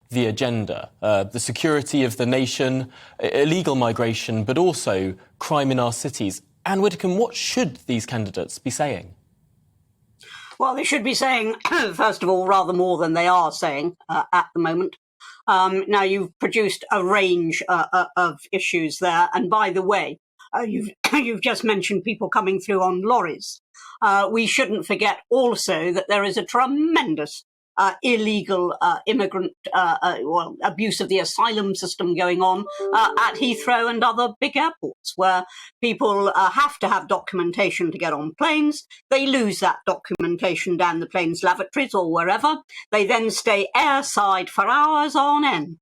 the agenda? The security of the nation, illegal migration, but also crime in our cities. Anne Widdecombe, what should these candidates be saying? Well, they should be saying, first of all, rather more than they are saying at the moment. Now, you've produced a range of issues there. And by the way, you've just mentioned people coming through on lorries. We shouldn't forget also that there is a tremendous illegal immigrant abuse of the asylum system going on at Heathrow and other big airports, where people have to have documentation to get on planes. They lose that documentation down the plane's lavatories or wherever. They then stay airside for hours on end.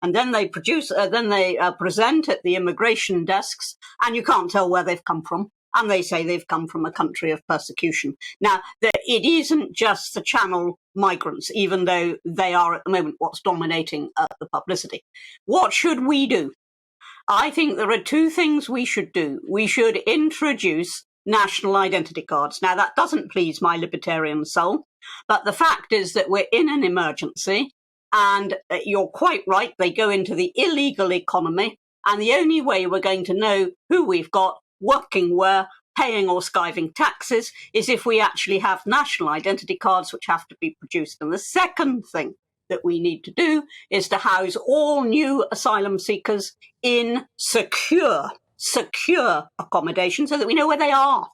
And then they present at the immigration desks, and you can't tell where they've come from. And they say they've come from a country of persecution. Now, it isn't just the Channel migrants, even though they are at the moment what's dominating the publicity. What should we do? I think there are two things we should do. We should introduce national identity cards. Now, that doesn't please my libertarian soul, but the fact is that we're in an emergency, and you're quite right, they go into the illegal economy, and the only way we're going to know who we've got working where, paying or skiving taxes, is if we actually have national identity cards which have to be produced. And the second thing that we need to do is to house all new asylum seekers in secure accommodation so that we know where they are.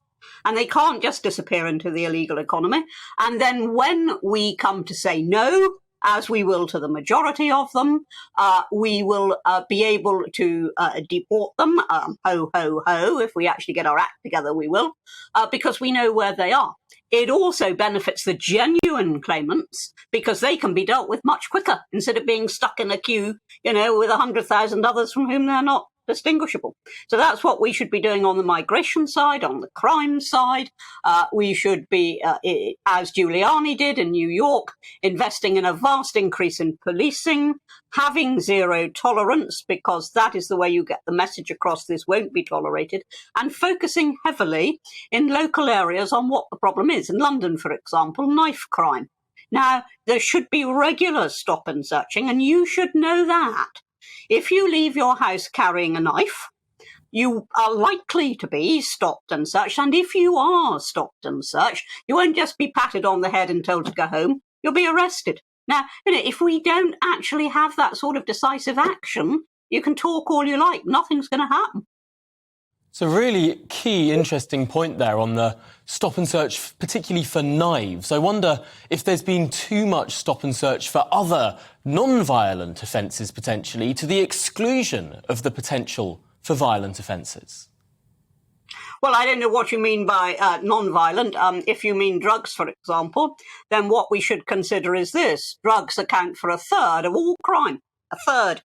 And they can't just disappear into the illegal economy. And then when we come to say no, as we will to the majority of them, we will be able to deport them, ho, ho, ho. If we actually get our act together, we will, because we know where they are. It also benefits the genuine claimants because they can be dealt with much quicker instead of being stuck in a queue, with 100,000 others from whom they're not distinguishable. So that's what we should be doing on the migration side, on the crime side. We should be, as Giuliani did in New York, investing in a vast increase in policing, having zero tolerance, because that is the way you get the message across this won't be tolerated, and focusing heavily in local areas on what the problem is. In London, for example, knife crime. Now, there should be regular stop and searching, and you should know that. If you leave your house carrying a knife, you are likely to be stopped and searched. And if you are stopped and searched, you won't just be patted on the head and told to go home. You'll be arrested. Now, if we don't actually have that sort of decisive action, you can talk all you like. Nothing's going to happen. It's a really key, interesting point there on the stop and search, particularly for knives. I wonder if there's been too much stop and search for other non-violent offences, potentially, to the exclusion of the potential for violent offences. Well, I don't know what you mean by non-violent. If you mean drugs, for example, then what we should consider is this. Drugs account for a third of all crime. A third.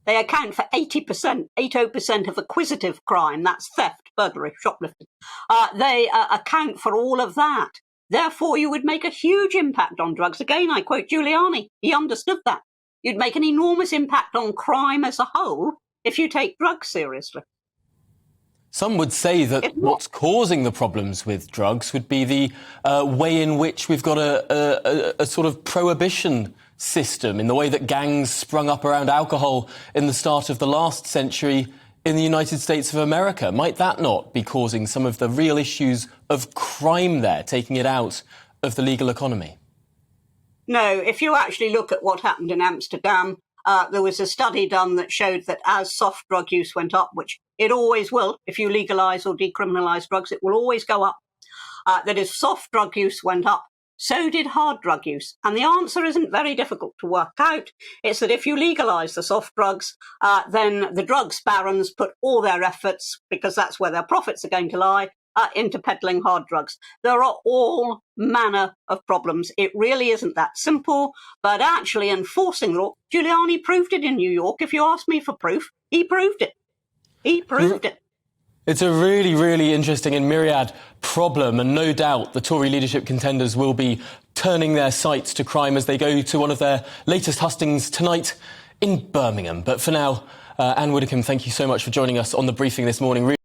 They account for 80% of acquisitive crime. That's theft, burglary, shoplifting. They account for all of that. Therefore, you would make a huge impact on drugs. Again, I quote Giuliani. He understood that. You'd make an enormous impact on crime as a whole if you take drugs seriously. Some would say that what's causing the problems with drugs would be the way in which we've got a sort of prohibition system, in the way that gangs sprung up around alcohol in the start of the last century in the United States of America. Might that not be causing some of the real issues of crime there, taking it out of the legal economy? No, if you actually look at what happened in Amsterdam, there was a study done that showed that as soft drug use went up, which it always will, if you legalise or decriminalise drugs, it will always go up, that if soft drug use went up, so did hard drug use. And the answer isn't very difficult to work out. It's that if you legalise the soft drugs, then the drugs barons put all their efforts, because that's where their profits are going to lie, into peddling hard drugs. There are all manner of problems. It really isn't that simple, but actually enforcing the law, Giuliani proved it in New York. If you ask me for proof, he proved it. He proved it. It's a really, really interesting and myriad problem, and no doubt the Tory leadership contenders will be turning their sights to crime as they go to one of their latest hustings tonight in Birmingham. But for now, Anne Widdecombe, thank you so much for joining us on The Briefing this morning.